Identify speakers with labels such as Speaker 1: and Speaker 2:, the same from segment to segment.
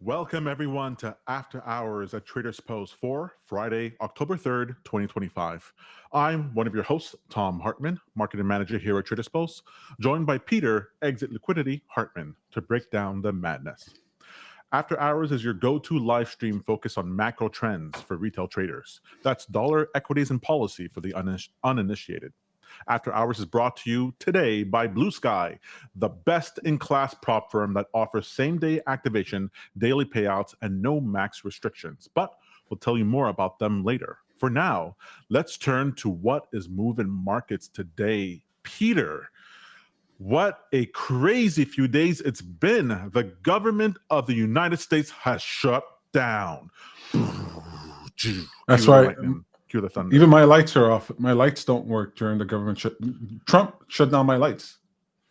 Speaker 1: Welcome, everyone, to After Hours at Traders Post for Friday, October 3rd, 2025. I'm one of your hosts, Tom Hartman, marketing manager here at Traders Post, joined by Peter, Exit Liquidity Hartman, to break down the madness. After Hours is your go-to live stream focused on macro trends for retail traders. That's dollar, equities, and policy for the uninitiated. After Hours is brought to you today by Blue Sky, the best-in-class prop firm that offers same-day activation, daily payouts, and no max restrictions. But we'll tell you more about them later. For now, let's turn to what is moving markets today. Peter, what a crazy few days it's been. The government of the United States has shut down.
Speaker 2: That's right.
Speaker 1: The thunder.
Speaker 2: Even my lights are off. My lights don't work during the government Trump shut down my lights.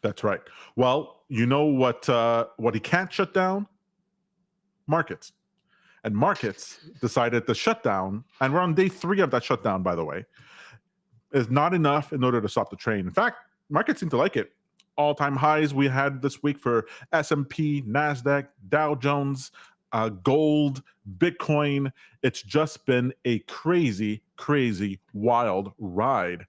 Speaker 1: That's right. Well, you know what he can't shut down? Markets. And markets decided the shutdown, and we're on day 3 of that shutdown, by the way, is not enough in order to stop the train. In fact, markets seem to like it. All-time highs we had this week for S&P, NASDAQ, Dow Jones, gold, Bitcoin. It's just been a crazy, wild ride.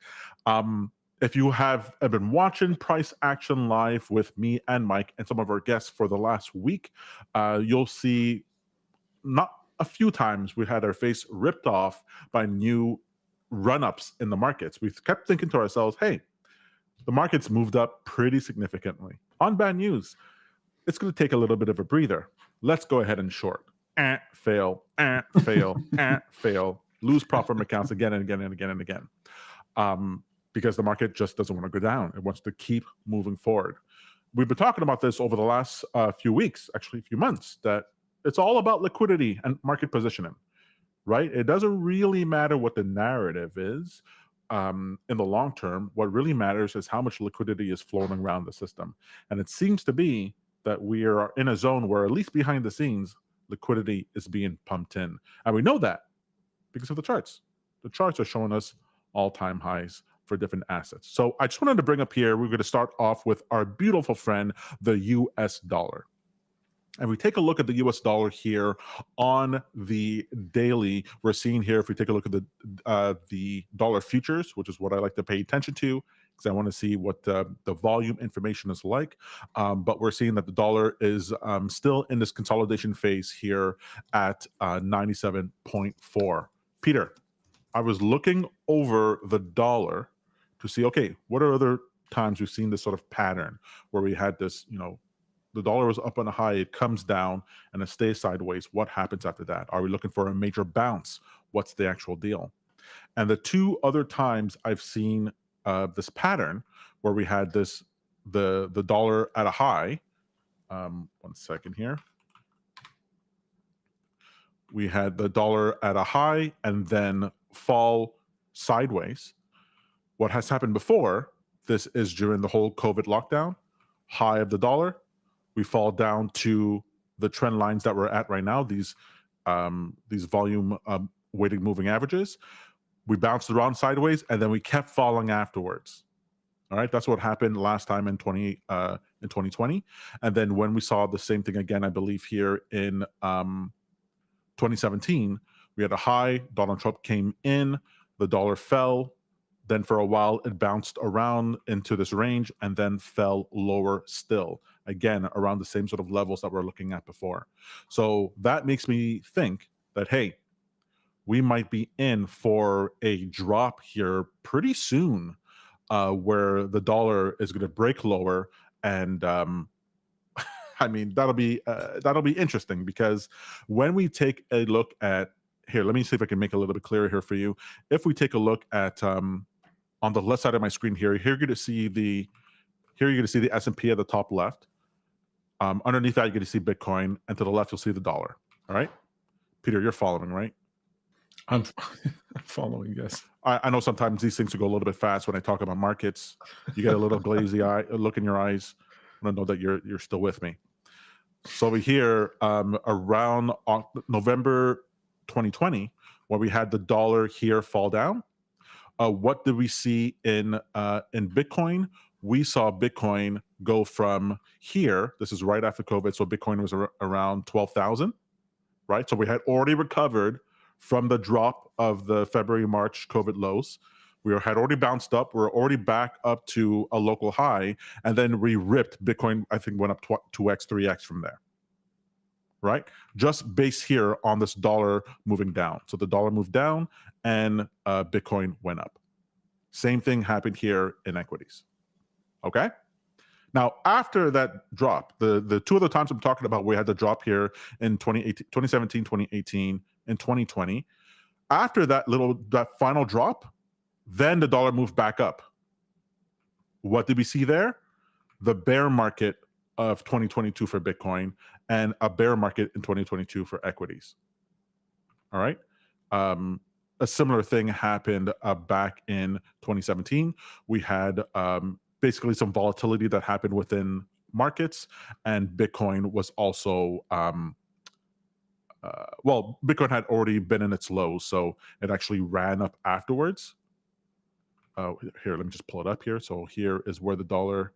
Speaker 1: If you have been watching Price Action Live with me and Mike and some of our guests for the last week, you'll see not a few times we had our face ripped off by new run-ups in the markets. We kept thinking to ourselves, hey, the market's moved up pretty significantly. On bad news, it's going to take a little bit of a breather. Let's go ahead and short. Fail, fail. Lose prop firm accounts again and again. Because the market just doesn't want to go down. It wants to keep moving forward. We've been talking about this over the last few weeks, actually a few months, that it's all about liquidity and market positioning, right? It doesn't really matter what the narrative is in the long term. What really matters is how much liquidity is flowing around the system. And it seems to be that we are in a zone where, at least behind the scenes, liquidity is being pumped in. And we know that because of the charts. The charts are showing us all-time highs for different assets. So I just wanted to bring up here, we're going to start off with our beautiful friend, the US dollar. And we take a look at the US dollar here on the daily. We're seeing here, if we take a look at the dollar futures, which is what I like to pay attention to, because I want to see what the volume information is like. But we're seeing that the dollar is still in this consolidation phase here at 97.4. Peter, I was looking over the dollar to see, okay, what are other times we've seen this sort of pattern where we had this, the dollar was up on a high, it comes down and it stays sideways. What happens after that? Are we looking for a major bounce? What's the actual deal? And the 2 other times I've seen this pattern where we had the dollar at a high. 1 second here. We had the dollar at a high and then fall sideways. What has happened before, this is during the whole COVID lockdown, high of the dollar, we fall down to the trend lines that we're at right now, these volume weighted moving averages. We bounced around sideways, and then we kept falling afterwards. All right, that's what happened last time in 2020, and then when we saw the same thing again, I believe here in 2017, we had a high. Donald Trump came in, the dollar fell. Then for a while, it bounced around into this range and then fell lower still. Again, around the same sort of levels that we're looking at before. So that makes me think that, hey, we might be in for a drop here pretty soon, where the dollar is going to break lower, and I mean that'll be interesting, because when we take a look at here, let me see if I can make it a little bit clearer here for you. If we take a look at on the left side of my screen here you're going to see the S&P at the top left. Underneath that, you're going to see Bitcoin, and to the left, you'll see the dollar. All right, Peter, you're following, right?
Speaker 2: I'm following, yes.
Speaker 1: I know sometimes these things will go a little bit fast when I talk about markets. You get a little glazy eye look in your eyes. I want to know that you're still with me. So over here, around November 2020, where we had the dollar here fall down, what did we see in Bitcoin? We saw Bitcoin go from here. This is right after COVID, so Bitcoin was around 12,000, right? So we had already recovered from the drop of the February-March COVID lows. We had already bounced up. We're already back up to a local high, and then we ripped Bitcoin. I think went up 2x, 3x from there, right? Just based here on this dollar moving down. So the dollar moved down, and Bitcoin went up. Same thing happened here in equities. Okay. Now, after that drop, the two other times I'm talking about, we had the drop here in 2017, 2018, and 2020. After that final drop, then the dollar moved back up. What did we see there? The bear market of 2022 for Bitcoin and a bear market in 2022 for equities. All right. A similar thing happened back in 2017. We had basically some volatility that happened within markets, and Bitcoin was also Bitcoin had already been in its lows, so it actually ran up afterwards. Here, let me just pull it up here. So here is where the dollar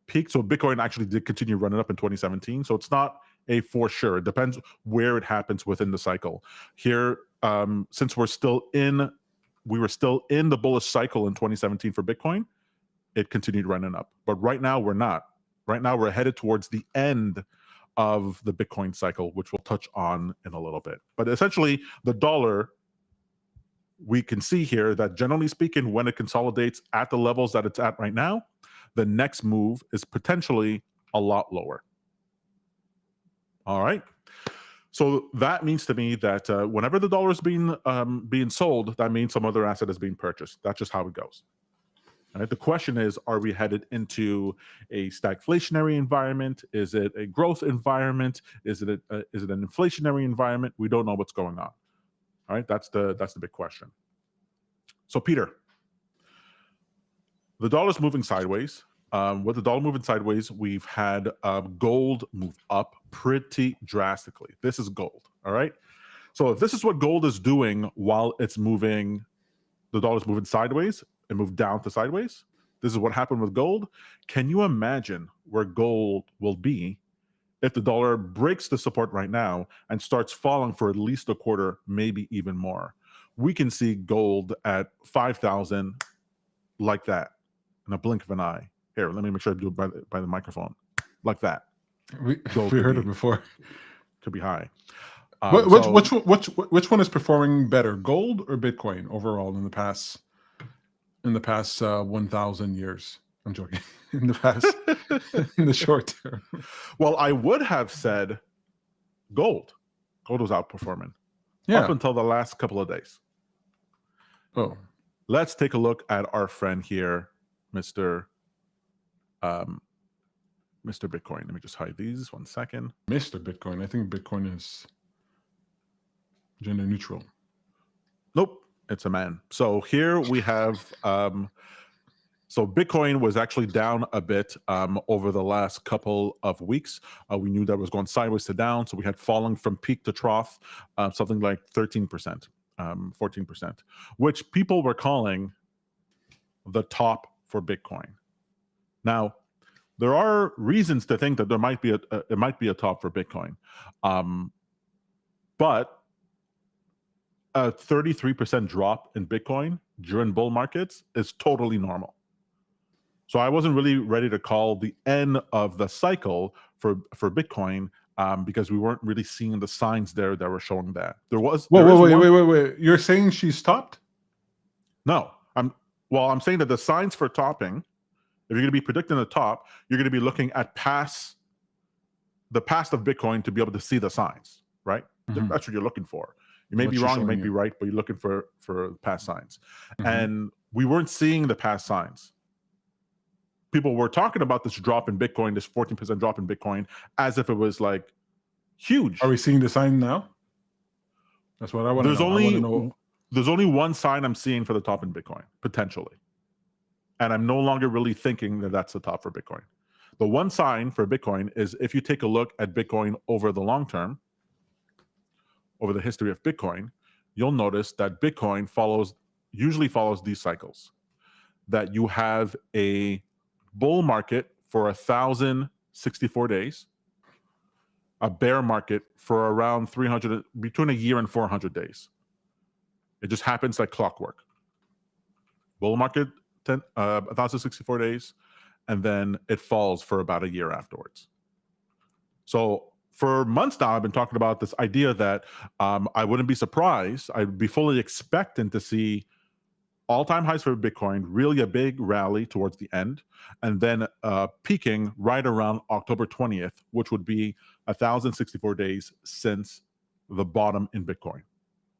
Speaker 1: peaked. So Bitcoin actually did continue running up in 2017. So it's not a for sure. It depends where it happens within the cycle. Here, since we were still in the bullish cycle in 2017 for Bitcoin, it continued running up. But right now we're not. Right now we're headed towards the end of the Bitcoin cycle, which we'll touch on in a little bit. But essentially, the dollar, we can see here that generally speaking, when it consolidates at the levels that it's at right now, the next move is potentially a lot lower. All right. So that means to me that whenever the dollar is being sold, that means some other asset is being purchased. That's just how it goes. All right. The question is, are we headed into a stagflationary environment? Is it a growth environment? Is it an inflationary environment? We don't know what's going on. All right. That's the big question. So Peter, the dollar's moving sideways. With the dollar moving sideways, we've had gold move up pretty drastically. This is gold. All right. So if this is what gold is doing while it's moving, the dollar's moving sideways, it moved down to sideways. This is what happened with gold. Can you imagine where gold will be if the dollar breaks the support right now and starts falling for at least a quarter, maybe even more? We can see gold at 5,000 like that in a blink of an eye. Here, let me make sure I do it by the microphone. Like that.
Speaker 2: We heard it before.
Speaker 1: Could be high.
Speaker 2: Which one is performing better, gold or Bitcoin overall in the past 1,000 years? I'm joking. In the short term.
Speaker 1: Well, I would have said gold. Gold was outperforming up until the last couple of days.
Speaker 2: Oh,
Speaker 1: let's take a look at our friend here, Mr. Bitcoin. Let me just hide these 1 second.
Speaker 2: Mr. Bitcoin. I think Bitcoin is gender neutral.
Speaker 1: Nope, it's a man. So here we have so Bitcoin was actually down a bit over the last couple of weeks. We knew that it was going sideways to down, so we had fallen from peak to trough something like 13%, 14%, which people were calling the top for Bitcoin. Now, there are reasons to think that there might be a top for Bitcoin, but a 33% drop in Bitcoin during bull markets is totally normal. So I wasn't really ready to call the end of the cycle for Bitcoin because we weren't really seeing the signs there that were showing that.
Speaker 2: Wait. You're saying she stopped?
Speaker 1: No, I'm saying that the signs for topping, if you're going to be predicting the top, you're going to be looking at the past of Bitcoin to be able to see the signs, right?
Speaker 2: Mhm.
Speaker 1: That's what you're looking for. You may be wrong, you might be right, but you're looking for past signs. And we weren't seeing the past signs. People were talking about this drop in Bitcoin, this 14% drop in Bitcoin, as if it was like huge.
Speaker 2: Are we seeing the sign now? That's what I want to know.
Speaker 1: There's only one sign I'm seeing for the top in Bitcoin, potentially. And I'm no longer really thinking that that's the top for Bitcoin. The one sign for Bitcoin is if you take a look at Bitcoin over the long term, over the history of Bitcoin, you'll notice that Bitcoin usually follows these cycles. That you have a bull market for 1,064 days, a bear market for around between a year and 400 days. It just happens like clockwork. Bull market, 1,064 days, and then it falls for about a year afterwards. So for months now, I've been talking about this idea that I wouldn't be surprised. I'd be fully expecting to see all-time highs for Bitcoin, really a big rally towards the end, and then peaking right around October 20th, which would be 1,064 days since the bottom in Bitcoin.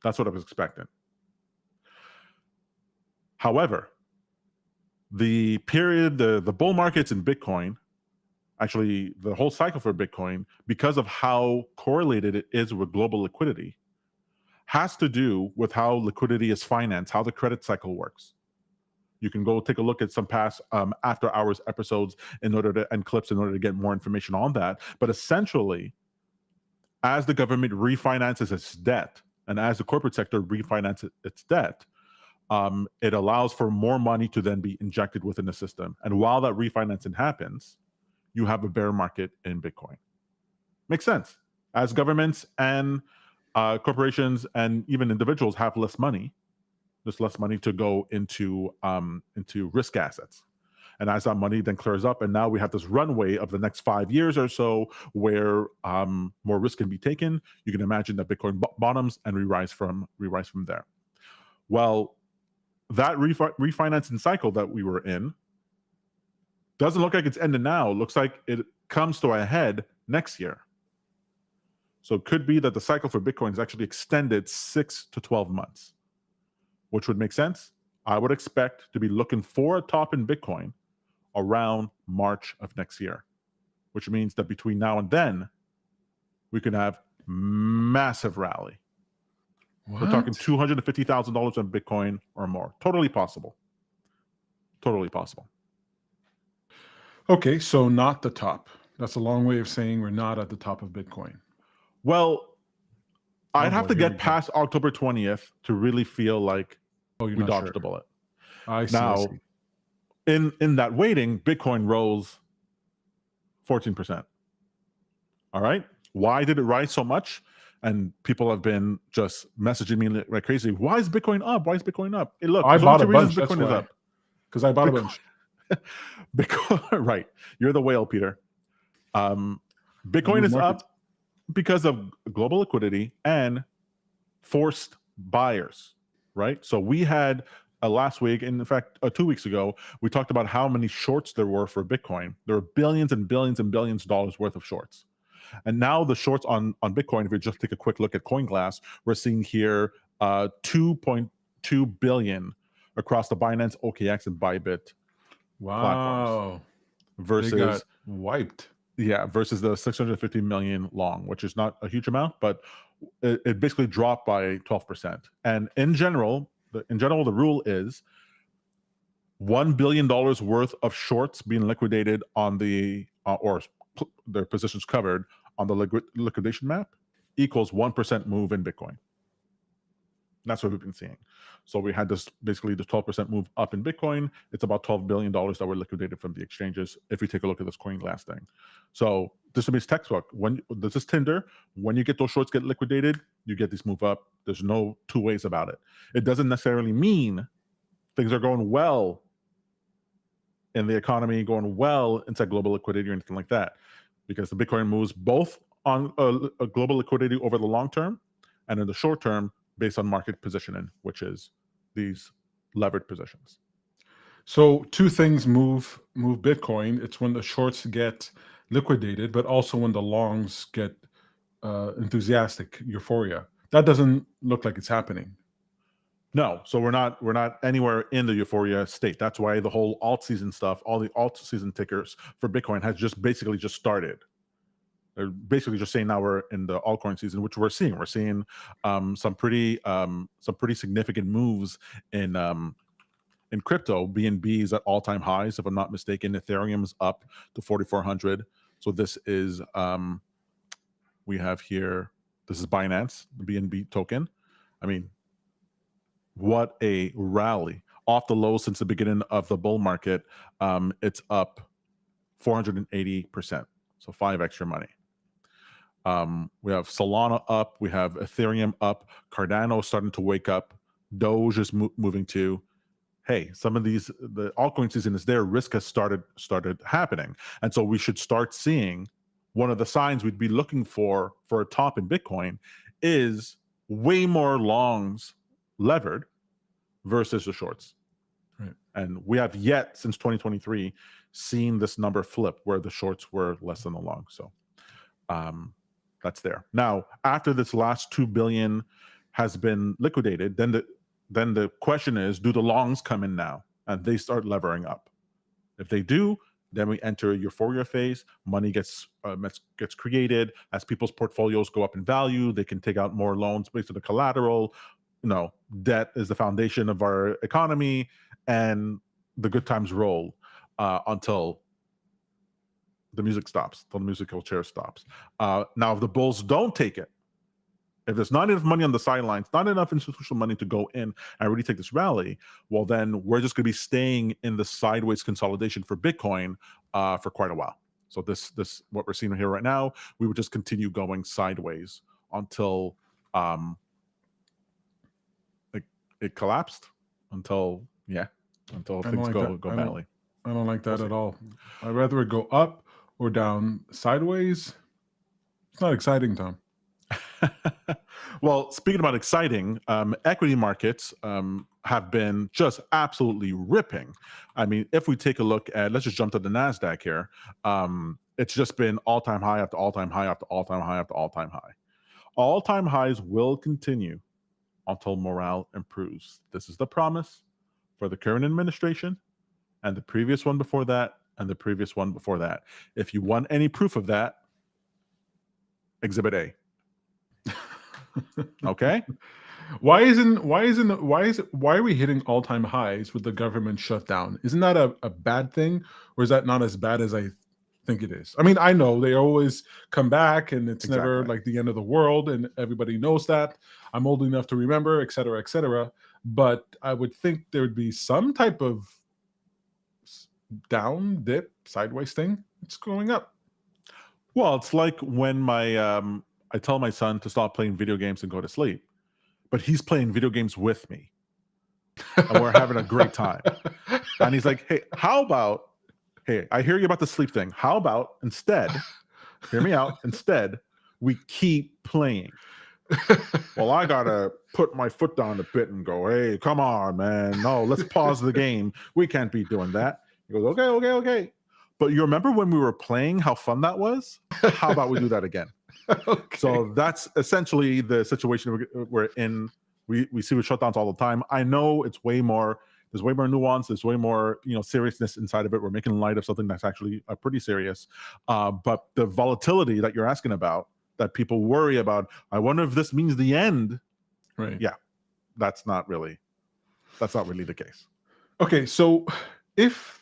Speaker 1: That's what I was expecting. However, the period, the bull markets in Bitcoin, actually the whole cycle for Bitcoin, because of how correlated it is with global liquidity, has to do with how liquidity is financed, how the credit cycle works. You can go take a look at some past after hours episodes and clips in order to get more information on that. But essentially, as the government refinances its debt and as the corporate sector refinances its debt, it allows for more money to then be injected within the system. And while that refinancing happens, you have a bear market in Bitcoin. Makes sense. As governments and corporations and even individuals have less money, there's less money to go into risk assets. And as that money then clears up, and now we have this runway of the next 5 years or so where more risk can be taken, you can imagine that Bitcoin bottoms and re-rise from there. Well, that refinancing cycle that we were in doesn't look like it's ended now. It looks like it comes to a head next year. So it could be that the cycle for Bitcoin is actually extended 6 to 12 months, which would make sense. I would expect to be looking for a top in Bitcoin around March of next year, which means that between now and then, we could have massive rally.
Speaker 2: What?
Speaker 1: We're talking $250,000 on Bitcoin or more. Totally possible. Totally possible.
Speaker 2: Okay, so not the top. That's a long way of saying we're not at the top of Bitcoin.
Speaker 1: Well, I'd have to get past October 20th to really feel like we dodged a bullet.
Speaker 2: I see.
Speaker 1: Now, in that waiting, Bitcoin rose 14%. All right. Why did it rise so much? And people have been just messaging me like crazy. Why is Bitcoin up? Why is Bitcoin up? Hey, look,
Speaker 2: I bought a bunch.
Speaker 1: Bitcoin is up.
Speaker 2: Because I bought a bunch.
Speaker 1: Bitcoin, right. You're the whale, Peter. Bitcoin is up because of global liquidity and forced buyers, right? So we had last week, and in fact, 2 weeks ago, we talked about how many shorts there were for Bitcoin. There were billions and billions and billions of dollars worth of shorts. And now the shorts on Bitcoin, if you just take a quick look at CoinGlass, we're seeing here 2.2 billion across the Binance, OKX, and Bybit platforms. Versus
Speaker 2: they got wiped.
Speaker 1: Yeah, versus the 650 million long, which is not a huge amount, but it basically dropped by 12%. And in general, the rule is $1 billion worth of shorts being liquidated on the or their positions covered on the liquidation map equals 1% move in Bitcoin. That's what we've been seeing. So we had this basically the 12% move up in Bitcoin. It's about $12 billion that were liquidated from the exchanges. If we take a look at this coin last thing. So this is textbook. When this is Tinder, when you get those shorts get liquidated, you get these move up. There's no two ways about it. It doesn't necessarily mean things are going well in the economy, going well inside global liquidity or anything like that, because the Bitcoin moves both on a global liquidity over the long term and in the short term based on market positioning, which is these levered positions.
Speaker 2: So two things move Bitcoin. It's when the shorts get liquidated, but also when the longs get enthusiastic, euphoria. That doesn't look like it's happening.
Speaker 1: No, so we're not anywhere in the euphoria state. That's why the whole alt season stuff, all the alt season tickers for Bitcoin has basically just started. They're basically just saying now we're in the altcoin season, which we're seeing. We're seeing some pretty significant moves in crypto. BNB is at all-time highs, if I'm not mistaken. Ethereum is up to 4,400. So this is we have here. This is Binance, the BNB token. I mean, what a rally off the low since the beginning of the bull market. It's up 480%. So 5 extra money. We have Solana up, we have Ethereum up, Cardano starting to wake up, Doge is moving too. Hey, some of these, the altcoin season is there, risk has started happening, and so we should start seeing one of the signs we'd be looking for a top in Bitcoin is way more longs levered versus the shorts.
Speaker 2: Right.
Speaker 1: And we have yet since 2023 seen this number flip where the shorts were less than the long. So that's there. Now, after this last 2 billion has been liquidated, then the question is, do the longs come in now and they start levering up? If they do, then we enter a euphoria phase. Money gets created as people's portfolios go up in value. They can take out more loans based on the collateral. Debt is the foundation of our economy, and the good times roll until the music stops, till the musical chair stops. Now, if the bulls don't take it, if there's not enough money on the sidelines, not enough institutional money to go in and really take this rally, well, then we're just going to be staying in the sideways consolidation for Bitcoin for quite a while. So this what we're seeing here right now, we would just continue going sideways until it collapsed, until things go badly.
Speaker 2: I don't like that at all. I'd rather it go up or down. Sideways, it's not exciting, Tom.
Speaker 1: Well, speaking about exciting, equity markets have been just absolutely ripping. I mean, if we take a look at, let's just jump to the NASDAQ here. It's just been all-time high after all-time high after all-time high after all-time high. All-time highs will continue until morale improves. This is the promise for the current administration and the previous one before that and the previous one before that. If you want any proof of that, Exhibit A. Okay.
Speaker 2: Why are we hitting all-time highs with the government shutdown? Isn't that a bad thing, or is that not as bad as I think it is? I mean, I know they always come back, and it's never like the end of the world, and everybody knows that. I'm old enough to remember, et cetera, et cetera. But I would think there would be some type of down, dip, sideways thing. It's going up.
Speaker 1: Well, it's like when I tell my son to stop playing video games and go to sleep, but he's playing video games with me, and we're having a great time. And he's like, "Hey, I hear you about the sleep thing. How about instead, hear me out, instead, we keep playing." Well, I gotta put my foot down a bit and go, "Hey, come on, man. No, let's pause the game. We can't be doing that." He goes, okay. But you remember when we were playing, how fun that was? How about we do that again? Okay. So that's essentially the situation we're in. We see with shutdowns all the time. I know there's way more nuance, there's way more seriousness inside of it. We're making light of something that's actually pretty serious. But the volatility that you're asking about, that people worry about, I wonder if this means the end.
Speaker 2: Right.
Speaker 1: Yeah, that's not really the case.
Speaker 2: Okay, so if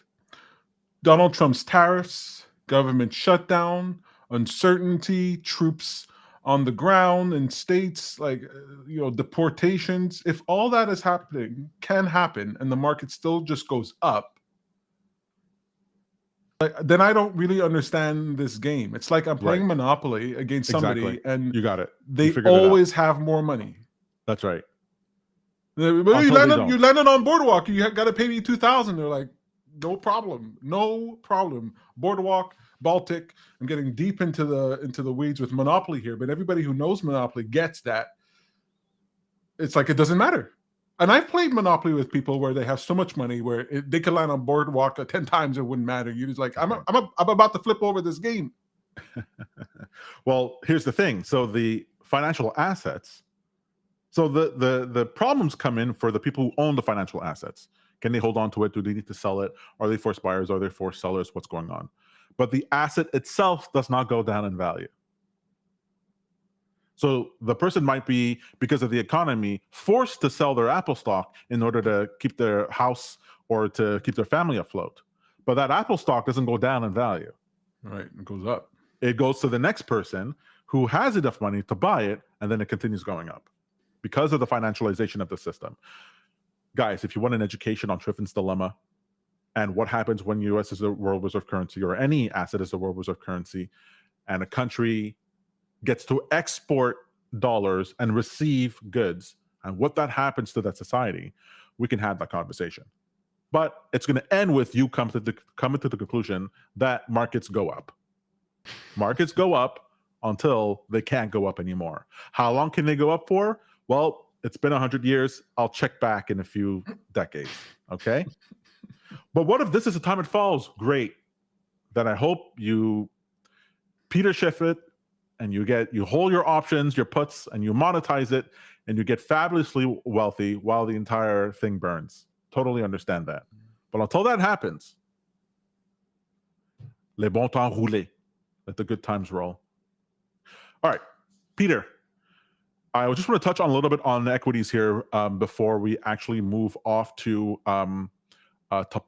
Speaker 2: Donald Trump's tariffs, government shutdown, uncertainty, troops on the ground in states like deportations. If all that is happening, can happen, and the market still just goes up, then I don't really understand this game. It's like I'm playing Monopoly against somebody,
Speaker 1: Exactly.
Speaker 2: and
Speaker 1: You got it.
Speaker 2: they
Speaker 1: figured it out.
Speaker 2: always have more money.
Speaker 1: That's right.
Speaker 2: You landed on Boardwalk. You got to pay me $2,000. They're like, no problem, no problem. Boardwalk, Baltic. I'm getting deep into the weeds with Monopoly here, but everybody who knows Monopoly gets that. It's like it doesn't matter. And I've played Monopoly with people where they have so much money where they could land on Boardwalk 10 times, it wouldn't matter. You're just like, I'm about to flip over this game.
Speaker 1: Well, here's the thing. So the financial assets. So the problems come in for the people who own the financial assets. Can they hold on to it? Do they need to sell it? Are they forced buyers? Are they forced sellers? What's going on? But the asset itself does not go down in value. So the person might be, because of the economy, forced to sell their Apple stock in order to keep their house or to keep their family afloat. But that Apple stock doesn't go down in value.
Speaker 2: Right, it goes up.
Speaker 1: It goes to the next person who has enough money to buy it, and then it continues going up because of the financialization of the system. Guys, if you want an education on Triffin's dilemma and what happens when US is a world reserve currency or any asset is a world reserve currency, and a country gets to export dollars and receive goods, and what that happens to that society, we can have that conversation. But it's going to end with you coming to the conclusion that markets go up. Markets go up until they can't go up anymore. How long can they go up for? Well, it's been 100 years. I'll check back in a few decades, okay? But what if this is the time it falls? Great. Then I hope you Peter Schiff it, and you hold your options, your puts, and you monetize it, and you get fabulously wealthy while the entire thing burns. Totally understand that. But until that happens, les bons temps rouler. Let the good times roll. All right, Peter, I just want to touch on a little bit on equities here before we actually move off to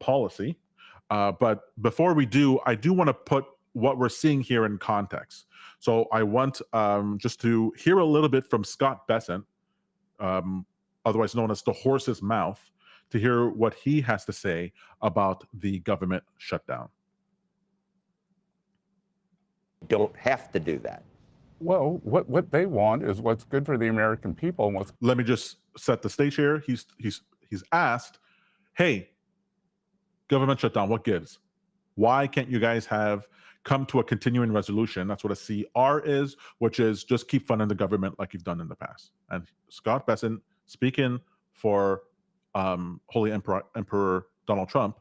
Speaker 1: policy. But before we do, I do want to put what we're seeing here in context. So I want just to hear a little bit from Scott Besant, otherwise known as the horse's mouth, to hear what he has to say about the government shutdown.
Speaker 3: Don't have to do that.
Speaker 4: Well, what they want is what's good for the American people. And
Speaker 1: Let me just set the stage here. He's asked, hey, government shutdown, what gives? Why can't you guys come to a continuing resolution? That's what a CR is, which is just keep funding the government like you've done in the past. And Scott Besant, speaking for Holy Emperor Donald Trump,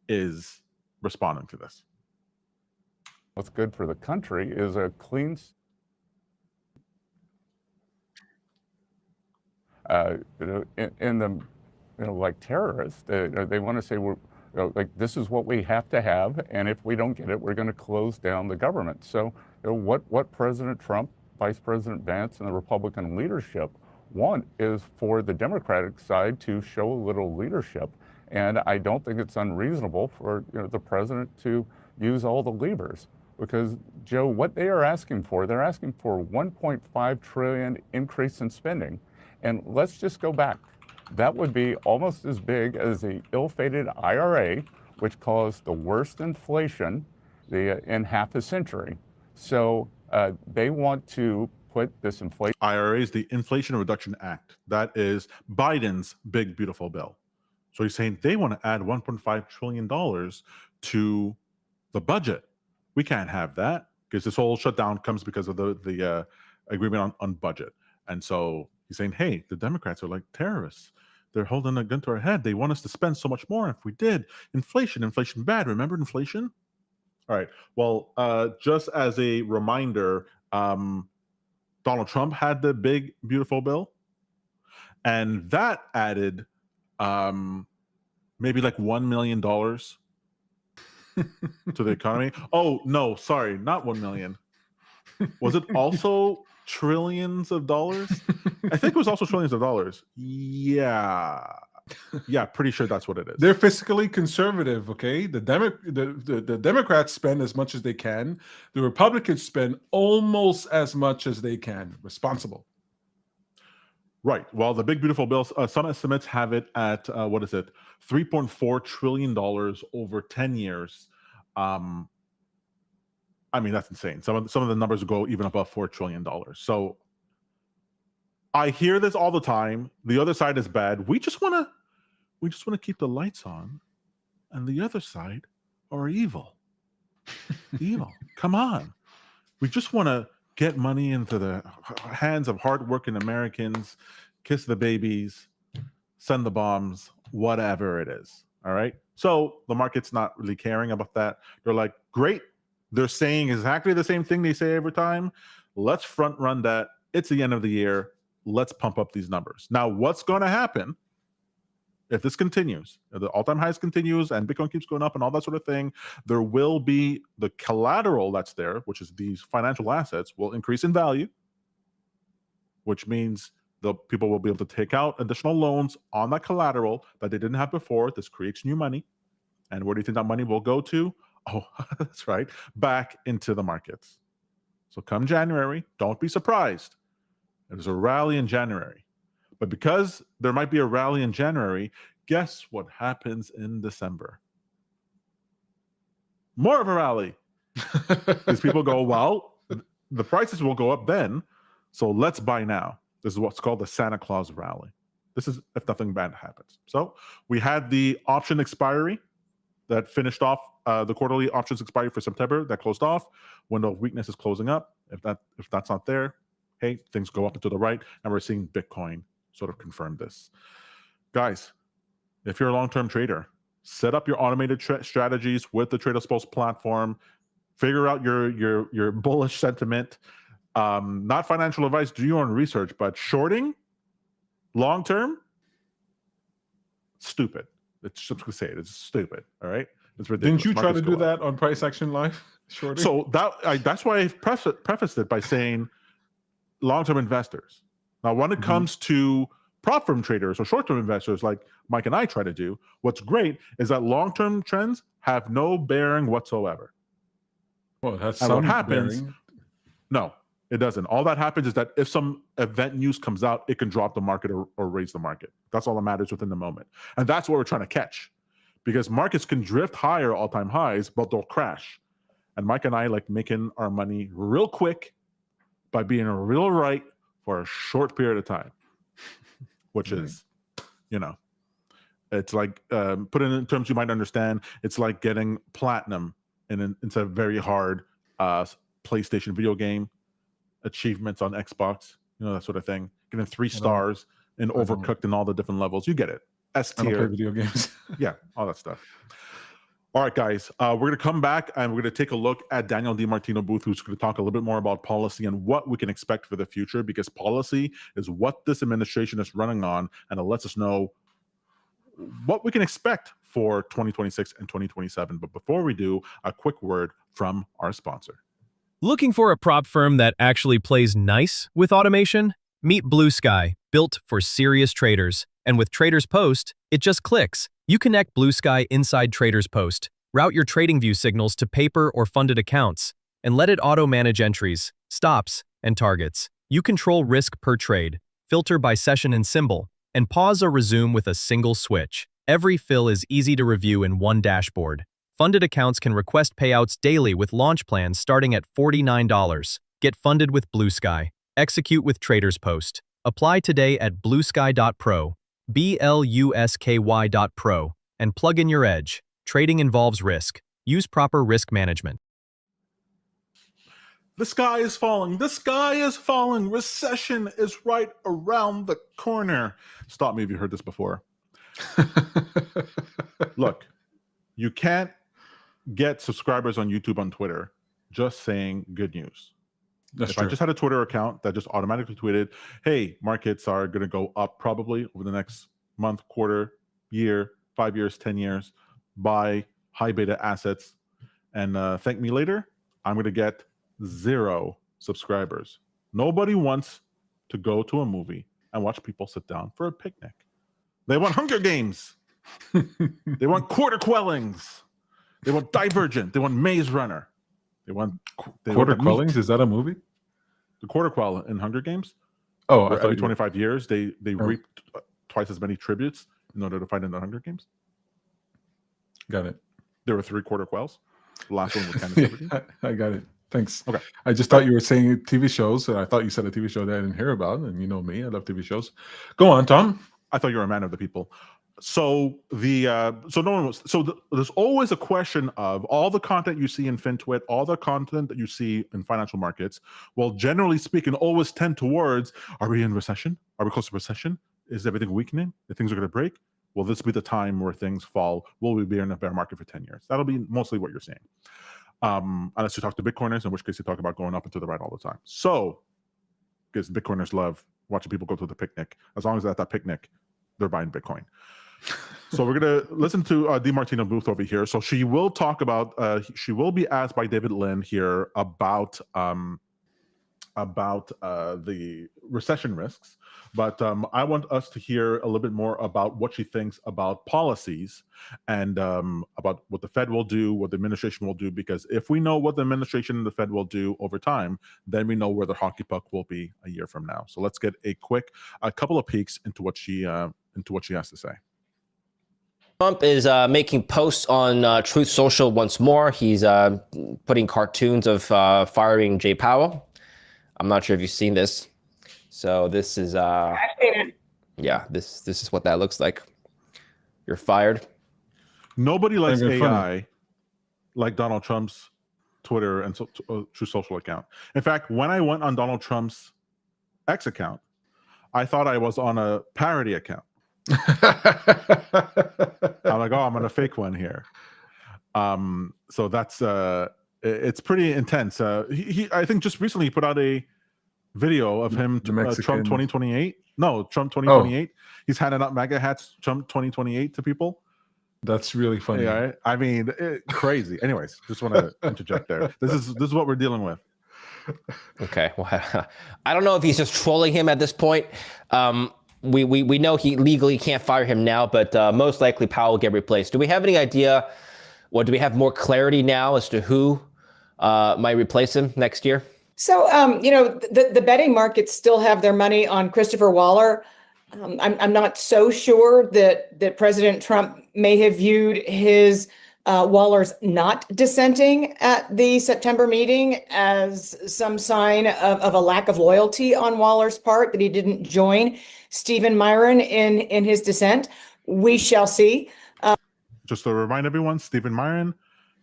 Speaker 1: is responding to this.
Speaker 4: What's good for the country is a clean, in the, like terrorists, they want to say like this is what we have to have, and if we don't get it, we're going to close down the government. So what President Trump, Vice President Vance, and the Republican leadership want is for the Democratic side to show a little leadership, and I don't think it's unreasonable for the president to use all the levers. Because, Joe, what they are asking for, they're asking for $1.5 trillion increase in spending. And let's just go back. That would be almost as big as the ill-fated IRA, which caused the worst inflation in half a century. So they want to put this inflation.
Speaker 1: IRA is the Inflation Reduction Act. That is Biden's big, beautiful bill. So he's saying they want to add $1.5 trillion to the budget. We can't have that because this whole shutdown comes because of the agreement on budget. And so he's saying, hey, the Democrats are like terrorists. They're holding a gun to our head. They want us to spend so much more. If we did, inflation bad. Remember inflation? All right. Well, just as a reminder, Donald Trump had the big, beautiful bill. And that added maybe like $1 million to the economy. Oh, no, sorry, not 1 million. Was it also trillions of dollars? I think it was also trillions of dollars. Yeah. Yeah, pretty sure that's what it is.
Speaker 2: They're fiscally conservative, okay? The Democrats spend as much as they can. The Republicans spend almost as much as they can. Responsible.
Speaker 1: Right. Well, the big beautiful bill, some estimates have it at what is it, $3.4 trillion over 10 years. I mean, that's insane. Some of the numbers go even above $4 trillion. So I hear this all the time. The other side is bad. We just want to keep the lights on, and the other side are evil. Evil. Come on. We just want to get money into the hands of hardworking Americans, kiss the babies, send the bombs, whatever it is. All right. So the market's not really caring about that. They're like, great. They're saying exactly the same thing they say every time. Let's front run that. It's the end of the year. Let's pump up these numbers. Now, what's going to happen if this continues, if the all-time highs continues and Bitcoin keeps going up and all that sort of thing? There will be the collateral that's there, which is these financial assets, will increase in value, which means the people will be able to take out additional loans on that collateral that they didn't have before. This creates new money. And where do you think that money will go to? Oh, that's right, back into the markets. So come January, don't be surprised. There's a rally in January. But because there might be a rally in January, guess what happens in December? More of a rally. Because people go, well, the prices will go up then, so let's buy now. This is what's called the Santa Claus rally. This is if nothing bad happens. So we had the option expiry that finished off the quarterly options expiry for September that closed off. Window of weakness is closing up. If that's not there, hey, things go up and to the right, and we're seeing Bitcoin sort of confirm this. Guys, if you're a long-term trader, set up your automated strategies with the Trader's Pulse platform. Figure out your bullish sentiment. Not financial advice, do your own research, but shorting long-term, stupid. It's just going to say it. It's stupid, all right? It's ridiculous.
Speaker 2: Didn't you try to do that on Price Action Live? Shorting?
Speaker 1: So that's why I prefaced it by saying long-term investors. Now, when it comes to prop firm traders or short-term investors like Mike and I try to do, what's great is that long-term trends have no bearing whatsoever.
Speaker 2: Well, that's
Speaker 1: and
Speaker 2: some
Speaker 1: what happens?
Speaker 2: bearing.
Speaker 1: No, it doesn't. All that happens is that if some event news comes out, it can drop the market or raise the market. That's all that matters within the moment. And that's what we're trying to catch, because markets can drift higher, all-time highs, but they'll crash. And Mike and I like making our money real quick by being real right for a short period of time, which is, it's like, put it in terms you might understand, it's like getting platinum it's a very hard PlayStation video game, achievements on Xbox, that sort of thing. Getting 3 stars and Overcooked in all the different levels. You get it. S
Speaker 2: I don't play
Speaker 1: tier.
Speaker 2: video games.
Speaker 1: Yeah, all that stuff. All right, guys, we're going to come back and we're going to take a look at Daniel DiMartino Booth, who's going to talk a little bit more about policy and what we can expect for the future, because policy is what this administration is running on, and it lets us know what we can expect for 2026 and 2027. But before we do, a quick word from our sponsor.
Speaker 5: Looking for a prop firm that actually plays nice with automation? Meet Blue Sky, built for serious traders. And with Traders Post, it just clicks. You connect Blue Sky inside Traders Post, route your TradingView signals to paper or funded accounts, and let it auto-manage entries, stops, and targets. You control risk per trade, filter by session and symbol, and pause or resume with a single switch. Every fill is easy to review in one dashboard. Funded accounts can request payouts daily with launch plans starting at $49. Get funded with Blue Sky. Execute with Traders Post. Apply today at bluesky.pro, BLUSKY.pro, and plug in your edge. Trading involves risk. Use proper risk management.
Speaker 1: The sky is falling. The sky is falling. Recession is right around the corner. Stop me if you heard this before. Look, you can't get subscribers on YouTube, on Twitter, just saying good news. If I just had a Twitter account that just automatically tweeted, hey, markets are going to go up probably over the next month, quarter, year, 5 years, 10 years, buy high beta assets, and thank me later, I'm going to get 0 subscribers. Nobody wants to go to a movie and watch people sit down for a picnic. They want Hunger Games. They want Quarter Quellings. They want Divergent. They want Maze Runner. They want
Speaker 2: Quarter Quellings. Is that a movie?
Speaker 1: The Quarter Quell in Hunger Games.
Speaker 2: Oh, I
Speaker 1: where
Speaker 2: thought
Speaker 1: every
Speaker 2: you
Speaker 1: 25 years they reaped twice as many tributes in order to fight in the Hunger Games.
Speaker 2: Got it.
Speaker 1: There were 3 Quarter Quells. The last one was Candace Everdeen.
Speaker 2: I got it. Thanks.
Speaker 1: Okay.
Speaker 2: I just thought you were saying TV shows, and I thought you said a TV show that I didn't hear about. And you know me, I love TV shows. Go on, Tom.
Speaker 1: I thought you were a man of the people. So there's always a question of all the content you see in FinTwit, all the content that you see in financial markets. Well, generally speaking, always tend towards: are we in recession? Are we close to recession? Is everything weakening? If things are going to break? Will this be the time where things fall? Will we be in a bear market for 10 years? That'll be mostly what you're seeing. Unless you talk to Bitcoiners, in which case you talk about going up and to the right all the time. So, because Bitcoiners love watching people go to the picnic. As long as at that picnic, they're buying Bitcoin. So we're going to listen to DiMartino Booth over here. So she will talk about, she will be asked by David Lin here about the recession risks. But I want us to hear a little bit more about what she thinks about policies and about what the Fed will do, what the administration will do. Because if we know what the administration and the Fed will do over time, then we know where the hockey puck will be a year from now. So let's get a couple of peeks into what she has to say.
Speaker 6: Trump is making posts on Truth Social once more. He's putting cartoons of firing Jay Powell. I'm not sure if you've seen this. So this is
Speaker 7: I've seen it.
Speaker 6: Yeah, this is what that looks like. You're fired.
Speaker 1: Nobody likes AI like Donald Trump's Twitter and Truth Social account. In fact, when I went on Donald Trump's X account, I thought I was on a parody account. I'm like, oh, I'm on a fake one here. So that's it's pretty intense. He I think just recently he put out a video of him Trump 2028. No, Trump 2028. Oh. He's handing out MAGA hats Trump 2028 to people.
Speaker 2: That's really funny.
Speaker 1: Yeah, I mean, crazy. Anyways, just want to interject there. This is what we're dealing with.
Speaker 6: Okay. Well, I don't know if he's just trolling him at this point. We know he legally can't fire him now, but most likely Powell will get replaced. Do we have any idea, or do we have more clarity now as to who might replace him next year?
Speaker 7: So, the betting markets still have their money on Christopher Waller. I'm not so sure that President Trump may have viewed his Waller's not dissenting at the September meeting as some sign of a lack of loyalty on Waller's part, that he didn't join Stephen Myron in his dissent. We shall see.
Speaker 1: Just to remind everyone, Stephen Myron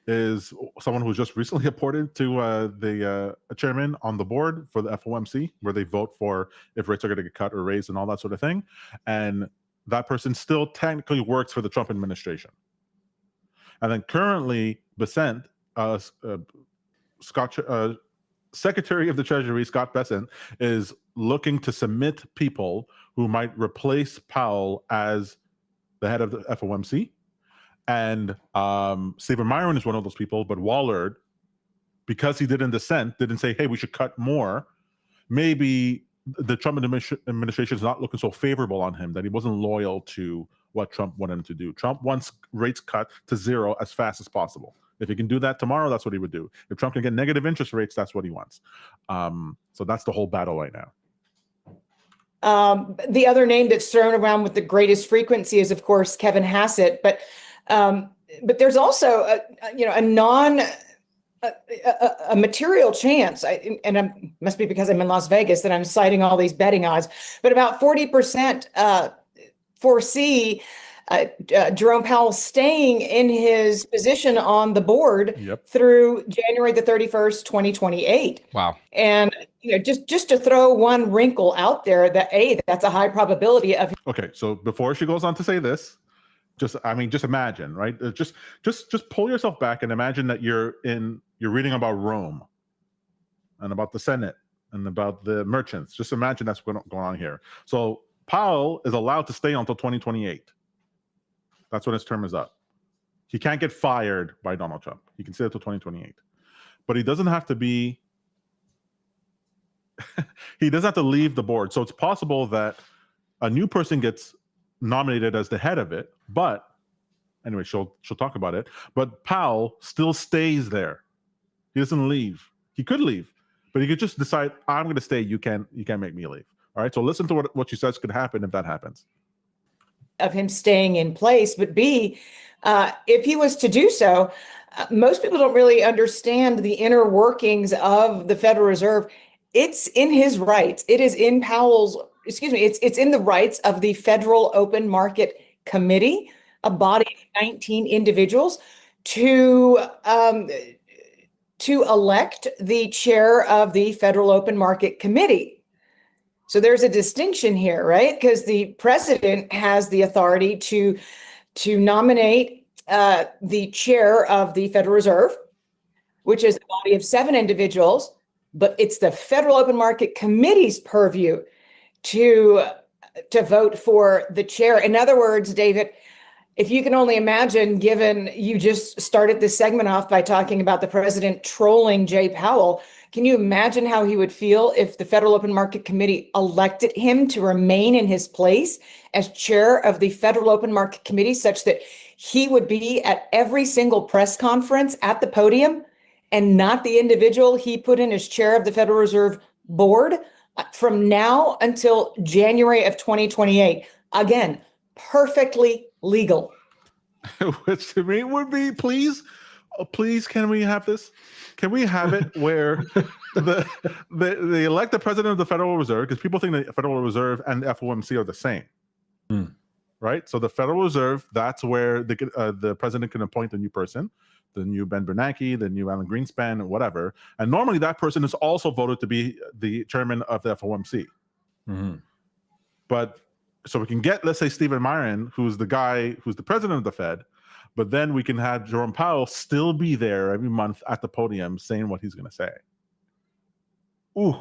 Speaker 1: is someone who's just recently appointed to the chairman on the board for the FOMC, where they vote for if rates are going to get cut or raised and all that sort of thing. And that person still technically works for the Trump administration. And then currently, Besant, Secretary of the Treasury, Scott Besant, is looking to submit people who might replace Powell as the head of the FOMC. And Stephen Myron is one of those people, but Waller, because he didn't dissent, didn't say, hey, we should cut more. Maybe the Trump administration is not looking so favorable on him, that he wasn't loyal to what Trump wanted him to do. Trump wants rates cut to zero as fast as possible. If he can do that tomorrow, that's what he would do. If Trump can get negative interest rates, that's what he wants. So that's the whole battle right now.
Speaker 7: The other name that's thrown around with the greatest frequency is, of course, Kevin Hassett. But there's also a material chance, and it must be because I'm in Las Vegas that I'm citing all these betting odds, but about 40% foresee Jerome Powell staying in his position on the board through January the 31st, 2028. Wow. And just to throw one wrinkle out there, that's a high probability of.
Speaker 1: Okay, so before she goes on to say this, just imagine, right? Just pull yourself back and imagine that you're reading about Rome and about the Senate and about the merchants. Just imagine that's what's going on here. So Powell is allowed to stay until 2028. That's when his term is up. He can't get fired by Donald Trump. He can stay until 2028. But he doesn't have to be he doesn't have to leave the board. So it's possible that a new person gets nominated as the head of it. But anyway, she'll talk about it. But Powell still stays there. He doesn't leave. He could leave, but he could just decide, I'm going to stay. You can't make me leave. All right. So listen to what she says could happen if that happens.
Speaker 7: Of him staying in place, but B, if he was to do so, most people don't really understand the inner workings of the Federal Reserve. It's in his rights. It is in Powell's, it's in the rights of the Federal Open Market Committee, a body of 19 individuals, to elect the chair of the Federal Open Market Committee. So there's a distinction here, right? Because the president has the authority to nominate the chair of the Federal Reserve, which is a body of 7 individuals, but it's the Federal Open Market Committee's purview to vote for the chair. In other words, David, if you can only imagine, given you just started this segment off by talking about the president trolling Jay Powell, can you imagine how he would feel if the Federal Open Market Committee elected him to remain in his place as chair of the Federal Open Market Committee, such that he would be at every single press conference at the podium and not the individual he put in as chair of the Federal Reserve Board from now until January of 2028? Again, perfectly legal.
Speaker 1: Which to me would be, please, can we have this? Can we have it where they elect the president of the Federal Reserve, because people think the Federal Reserve and FOMC are the same, right? So the Federal Reserve, that's where the president can appoint a new person, the new Ben Bernanke, the new Alan Greenspan, whatever. And normally that person is also voted to be the chairman of the FOMC. But so we can get, let's say, Stephen Myron, who's the guy who's the president of the Fed, but then we can have Jerome Powell still be there every month at the podium saying what he's going to say. Ooh.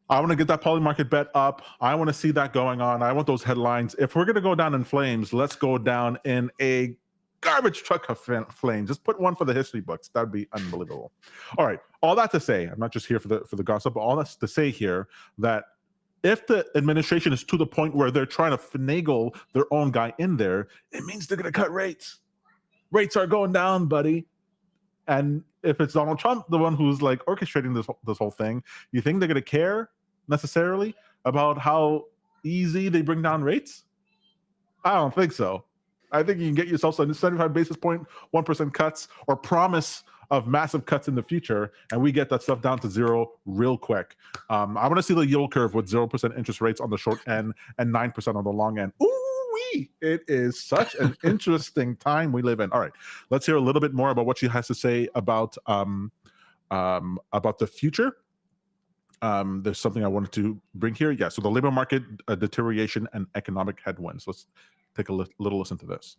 Speaker 1: I want to get that poly market bet up. I want to see that going on. I want those headlines. If we're going to go down in flames, let's go down in a garbage truck of flames. Just put one for the history books. That'd be unbelievable. All right. All that to say, I'm not just here for the gossip, but all that's to say here that if the administration is to the point where they're trying to finagle their own guy in there, it means they're going to cut rates. Rates are going down, buddy. And if it's Donald Trump, the one who's like orchestrating this whole thing, you think they're going to care necessarily about how easy they bring down rates? I don't think so. I think you can get yourself some 75 basis point, 1% cuts, or promise of massive cuts in the future, and we get that stuff down to zero real quick. I want to see the yield curve with 0% interest rates on the short end and 9% on the long end. Ooh-wee! It is such an interesting time we live in. All right, let's hear a little bit more about what she has to say about the future. There's something I wanted to bring here. Yeah, so the labor market deterioration and economic headwinds. Let's take a little listen to this.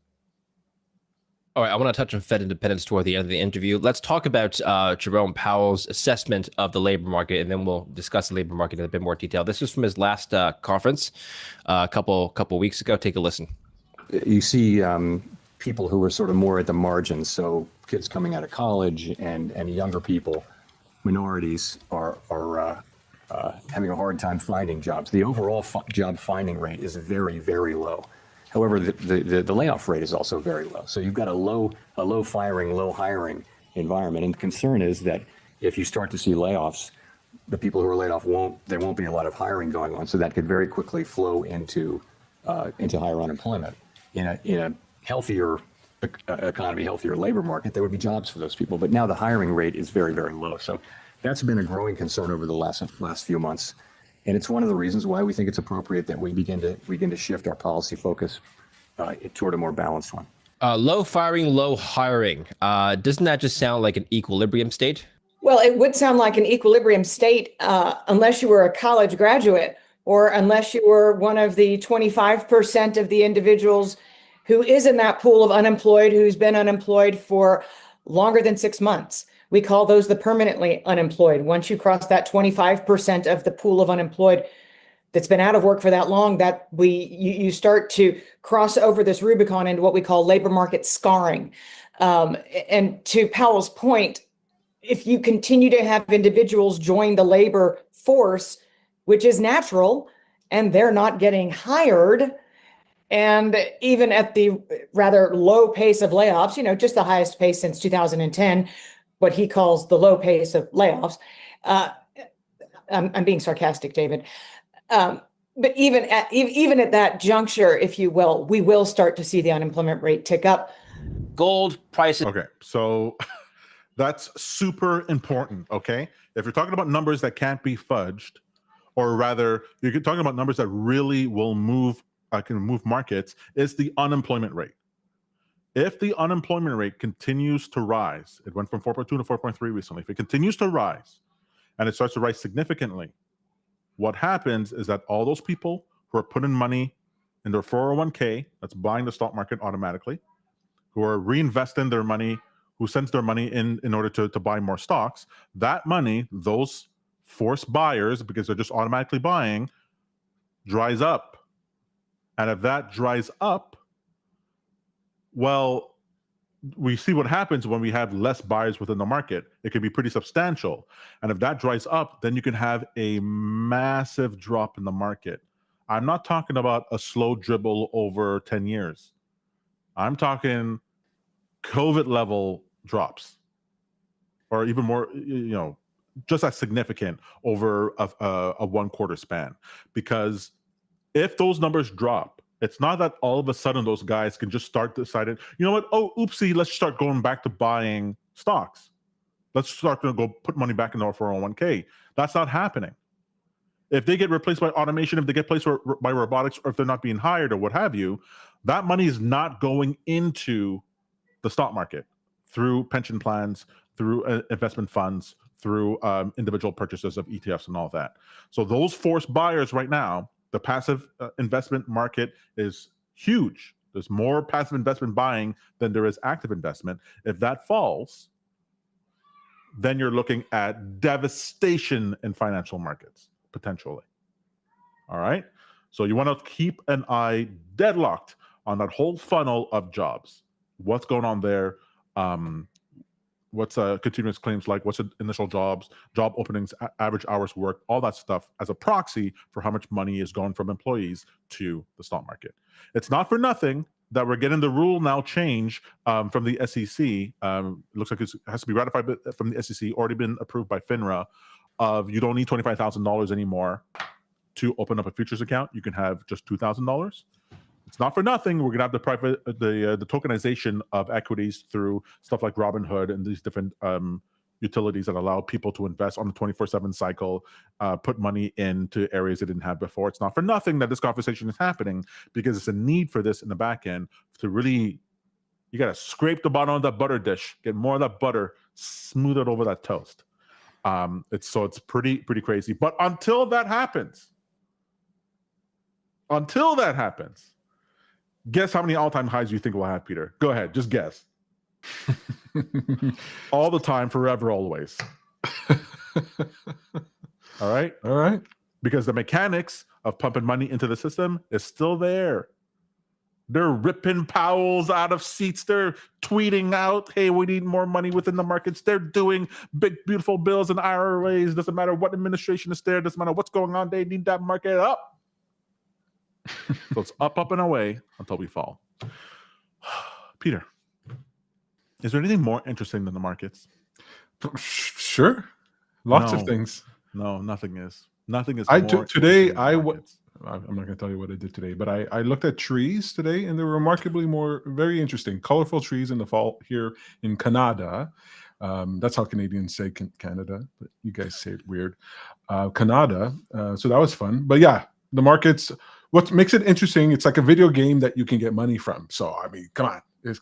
Speaker 6: All right, I want to touch on Fed independence toward the end of the interview. Let's talk about Jerome Powell's assessment of the labor market, and then we'll discuss the labor market in a bit more detail. This is from his last conference a couple weeks ago. Take a listen.
Speaker 8: You see people who are sort of more at the margins, so kids coming out of college and younger people, minorities, are having a hard time finding jobs. The overall job finding rate is very, very low. However, the layoff rate is also very low. So you've got a low firing, low hiring environment. And the concern is that if you start to see layoffs, the people who are laid off there won't be a lot of hiring going on. So that could very quickly flow into higher unemployment. In a healthier economy, healthier labor market, there would be jobs for those people. But now the hiring rate is very, very low. So that's been a growing concern over the last few months. And it's one of the reasons why we think it's appropriate that we begin to shift our policy focus toward a more balanced one.
Speaker 6: Low firing, low hiring. Doesn't that just sound like an equilibrium state?
Speaker 7: Well, it would sound like an equilibrium state unless you were a college graduate or unless you were one of the 25% of the individuals who is in that pool of unemployed, who's been unemployed for longer than 6 months. We call those the permanently unemployed. Once you cross that 25% of the pool of unemployed that's been out of work for that long, that you start to cross over this Rubicon into what we call labor market scarring. And to Powell's point, if you continue to have individuals join the labor force, which is natural, and they're not getting hired, And even at the rather low pace of layoffs, just the highest pace since 2010, what he calls the low pace of layoffs. I'm being sarcastic, David. But even at that juncture, if you will, we will start to see the unemployment rate tick up.
Speaker 9: Gold prices.
Speaker 1: Okay, so that's super important. Okay, if you're talking about numbers that can't be fudged, or rather, you're talking about numbers that really will move, can move markets, is the unemployment rate. If the unemployment rate continues to rise, it went from 4.2 to 4.3 recently. If it continues to rise, and it starts to rise significantly, what happens is that all those people who are putting money in their 401k, that's buying the stock market automatically, who are reinvesting their money, who sends their money in order to buy more stocks, that money, those forced buyers, because they're just automatically buying, dries up. And if that dries up, well, we see what happens when we have less buyers within the market. It can be pretty substantial. And if that dries up, then you can have a massive drop in the market. I'm not talking about a slow dribble over 10 years. I'm talking COVID level drops, or even more, just as significant over a 1 quarter span. Because if those numbers drop, it's not that all of a sudden those guys can just start deciding, you know what? Oh, oopsie, let's start going back to buying stocks. Let's start to go put money back in our 401k. That's not happening. If they get replaced by automation, if they get replaced by robotics, or if they're not being hired or what have you, that money is not going into the stock market through pension plans, through investment funds, through individual purchases of ETFs and all that. So those forced buyers right now, the passive investment market is huge. There's more passive investment buying than there is active investment. If that falls, then you're looking at devastation in financial markets, potentially. All right? So you want to keep an eye deadlocked on that whole funnel of jobs. What's going on there? What's continuous claims like? What's initial jobs, job openings, average hours worked, all that stuff as a proxy for how much money is going from employees to the stock market. It's not for nothing that we're getting the rule now change from the SEC. It looks like it has to be ratified from the SEC, already been approved by FINRA, of you don't need $25,000 anymore to open up a futures account. You can have just $2,000. It's not for nothing. We're going to have the tokenization of equities through stuff like Robinhood and these different utilities that allow people to invest on the 24/7 cycle, put money into areas they didn't have before. It's not for nothing that this conversation is happening, because it's a need for this in the back end to really, you got to scrape the bottom of that butter dish, get more of that butter, smooth it over that toast. It's pretty crazy. But until that happens, guess how many all-time highs you think we'll have, Peter? Go ahead, just guess. All the time, forever, always. All right?
Speaker 2: All right.
Speaker 1: Because the mechanics of pumping money into the system is still there. They're ripping Powells out of seats. They're tweeting out, hey, we need more money within the markets. They're doing big, beautiful bills and IRAs. Doesn't matter what administration is there. Doesn't matter what's going on. They need that market up. So it's up and away until we fall. Peter, is there anything more interesting than the markets?
Speaker 2: Sure. Lots of things.
Speaker 1: No, nothing is. Nothing is.
Speaker 2: I'm not going to tell you what I did today, but I looked at trees today, and they were remarkably very interesting, colorful trees in the fall here in Canada. That's how Canadians say Canada, but you guys say it weird. Canada. So that was fun. But yeah, the markets. What makes it interesting, it's like a video game that you can get money from. So, I mean, come on. You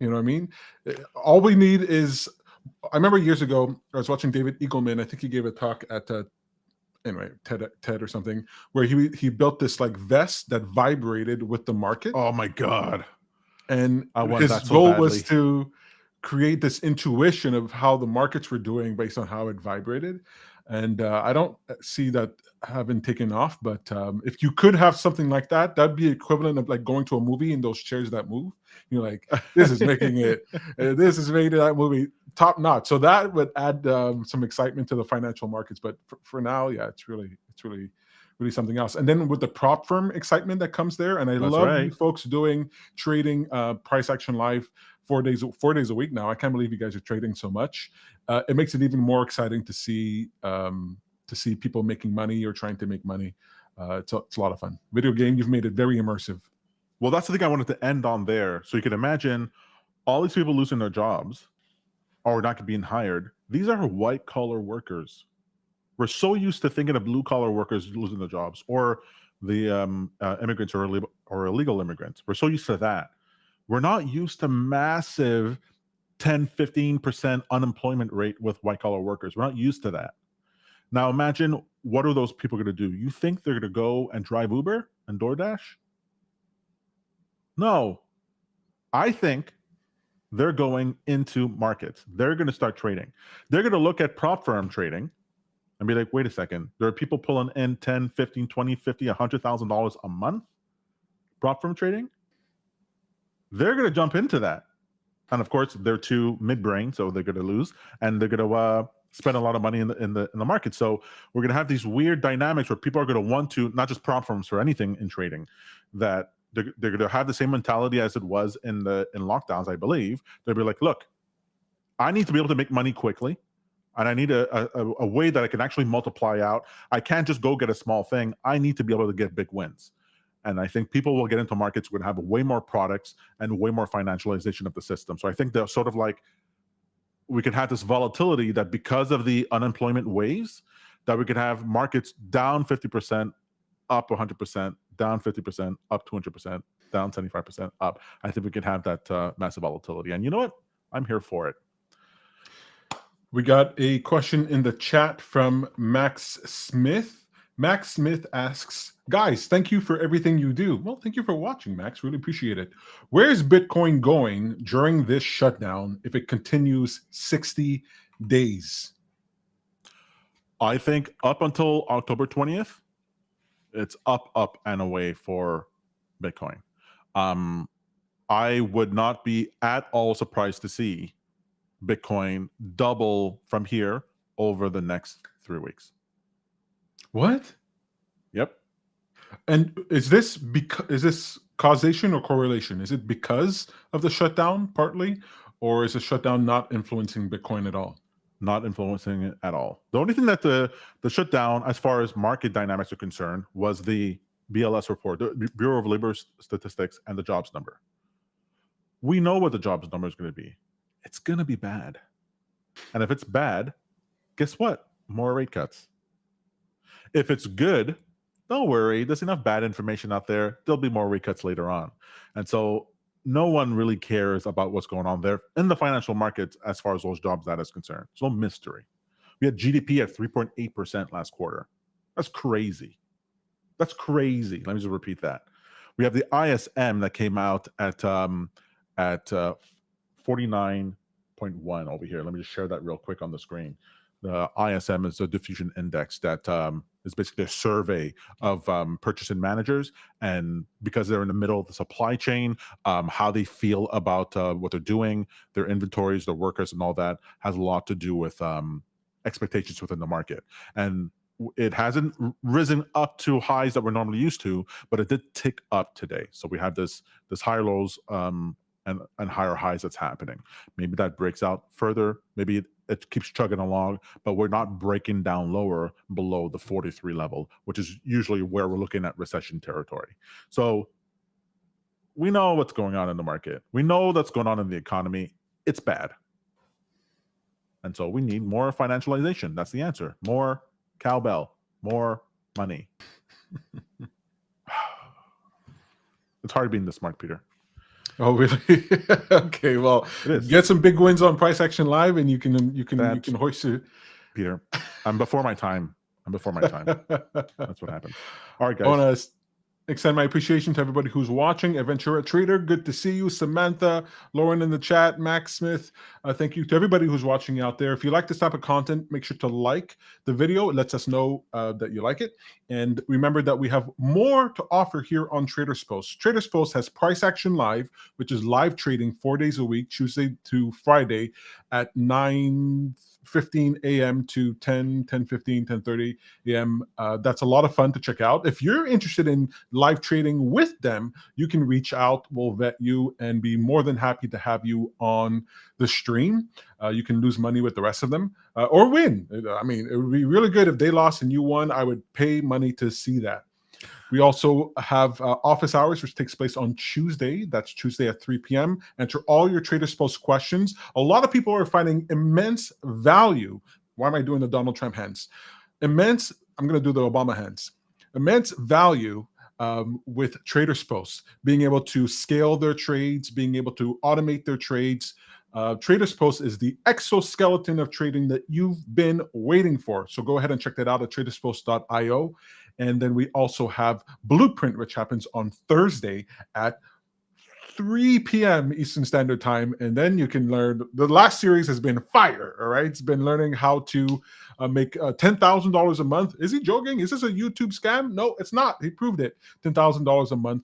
Speaker 2: know what I mean? All we need is, I remember years ago, I was watching David Eagleman. I think he gave a talk at, TED or something, where he built this like vest that vibrated with the market.
Speaker 1: Oh my God.
Speaker 2: And his goal was to create this intuition of how the markets were doing based on how it vibrated. And I don't see that having taken off, but if you could have something like that, that'd be equivalent of like going to a movie and those chairs that move. You're like, this is making it, that movie top notch. So that would add some excitement to the financial markets. But for now, yeah, it's really really something else. And then with the prop firm excitement that comes there, and I
Speaker 1: That's
Speaker 2: love
Speaker 1: right.
Speaker 2: you folks doing trading price action live 4 days a week now. I can't believe you guys are trading so much. It makes it even more exciting to see people making money or trying to make money. It's a lot of fun. Video game, you've made it very immersive.
Speaker 1: Well, that's the thing I wanted to end on there. So you can imagine all these people losing their jobs or not being hired. These are white collar workers. We're so used to thinking of blue collar workers losing their jobs, or the immigrants or illegal immigrants. We're so used to that. We're not used to massive 10, 15% unemployment rate with white collar workers. We're not used to that. Now imagine, what are those people going to do? You think they're going to go and drive Uber and DoorDash? No. I think they're going into markets. They're going to start trading. They're going to look at prop firm trading and be like, wait a second, there are people pulling in 10, 15, 20, 50, $100,000 a month prop firm trading. They're going to jump into that. And of course, they're too mid-brain, so they're going to lose, and they're going to spend a lot of money in the market. So we're going to have these weird dynamics where people are going to want to, not just prop firms for anything in trading, that they're going to have the same mentality as it was in lockdowns, I believe. They'll be like, look, I need to be able to make money quickly, and I need a way that I can actually multiply out. I can't just go get a small thing. I need to be able to get big wins. And I think people will get into markets. We're going to have way more products and way more financialization of the system. So I think they're sort of like, we could have this volatility that because of the unemployment waves, that we could have markets down 50%, up 100%, down 50%, up 200%, down 75%, up. I think we could have that massive volatility. And you know what? I'm here for it.
Speaker 2: We got a question in the chat from Max Smith. Max Smith asks, guys, thank you for everything you do. Well, thank you for watching, Max. Really appreciate it. Where's Bitcoin going during this shutdown if it continues 60 days?
Speaker 1: I think up until October 20th, it's up, and away for Bitcoin. I would not be at all surprised to see Bitcoin double from here over the next 3 weeks.
Speaker 2: What?
Speaker 1: Yep.
Speaker 2: And is this causation or correlation? Is it because of the shutdown partly, or is the shutdown not influencing Bitcoin at all?
Speaker 1: Not influencing it at all. The only thing that the shutdown, as far as market dynamics are concerned, was the BLS report, the Bureau of Labor Statistics, and the jobs number. We know what the jobs number is going to be. It's going to be bad. And if it's bad, guess what? More rate cuts. If it's good, don't worry. There's enough bad information out there. There'll be more rate cuts later on. And so no one really cares about what's going on there in the financial markets as far as those jobs data is concerned. It's no mystery. We had GDP at 3.8% last quarter. That's crazy. That's crazy. Let me just repeat that. We have the ISM that came out at 49.1 over here. Let me just share that real quick on the screen. The ISM is a diffusion index that is basically a survey of purchasing managers, and because they're in the middle of the supply chain, how they feel about what they're doing, their inventories, their workers, and all that has a lot to do with expectations within the market. And it hasn't risen up to highs that we're normally used to, but it did tick up today. So we have this higher lows and higher highs that's happening. Maybe that breaks out further. Maybe it keeps chugging along, but we're not breaking down lower below the 43 level, which is usually where we're looking at recession territory. So we know what's going on in the market. We know that's going on in the economy. It's bad. And so we need more financialization. That's the answer. More cowbell, more money. It's hard being this smart, Peter.
Speaker 2: Oh, really? Okay, well, get some big wins on Price Action Live, and you can hoist it.
Speaker 1: Peter, I'm before my time. That's what happened. All right, guys.
Speaker 2: I want to extend my appreciation to everybody who's watching. Aventura Trader, good to see you. Samantha, Lauren in the chat, Max Smith. Thank you to everybody who's watching out there. If you like this type of content, make sure to like the video. It lets us know that you like it. And remember that we have more to offer here on Traders Post. Traders Post has Price Action Live, which is live trading 4 days a week, Tuesday to Friday at 9 12:15 a.m. to 10:15, 10:30 a.m. That's a lot of fun to check out. If you're interested in live trading with them, you can reach out. We'll vet you and be more than happy to have you on the stream. You can lose money with the rest of them or win. I mean, it would be really good if they lost and you won. I would pay money to see that. We also have office hours, which takes place on Tuesday. That's Tuesday at 3 p.m. Answer all your Traders Post questions. A lot of people are finding immense value. Why am I doing the Donald Trump hands? Immense, I'm going to do the Obama hands. Immense value with Traders Post, being able to scale their trades, being able to automate their trades. Traders Post is the exoskeleton of trading that you've been waiting for. So go ahead and check that out at traderspost.io. And then we also have Blueprint, which happens on Thursday at 3 p.m. Eastern Standard Time. And then you can learn, the last series has been fire, all right? It's been learning how to make $10,000 a month. Is he joking? Is this a YouTube scam? No, it's not. He proved it. $10,000 a month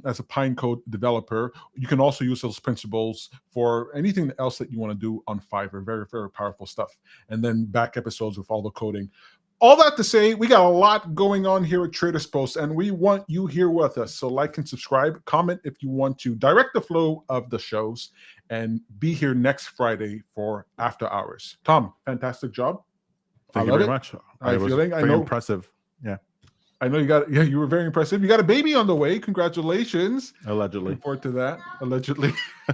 Speaker 2: as a Pinecode developer. You can also use those principles for anything else that you want to do on Fiverr. Very, very powerful stuff. And then back episodes with all the coding. All that to say, we got a lot going on here at Traders Post, and we want you here with us. So like and subscribe, comment if you want to direct the flow of the shows, and be here next Friday for After Hours. Tom, fantastic job.
Speaker 1: Thank you very much.
Speaker 2: I was
Speaker 1: very
Speaker 2: very
Speaker 1: impressive. Yeah.
Speaker 2: I know you got, yeah, you were very impressive. You got a baby on the way. Congratulations.
Speaker 1: Allegedly.
Speaker 2: Looking forward to that. Allegedly.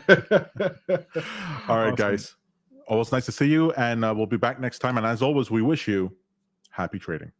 Speaker 1: All right,
Speaker 2: Awesome.
Speaker 1: guys. Always nice to see you, and we'll be back next time. And as always, we wish you happy trading.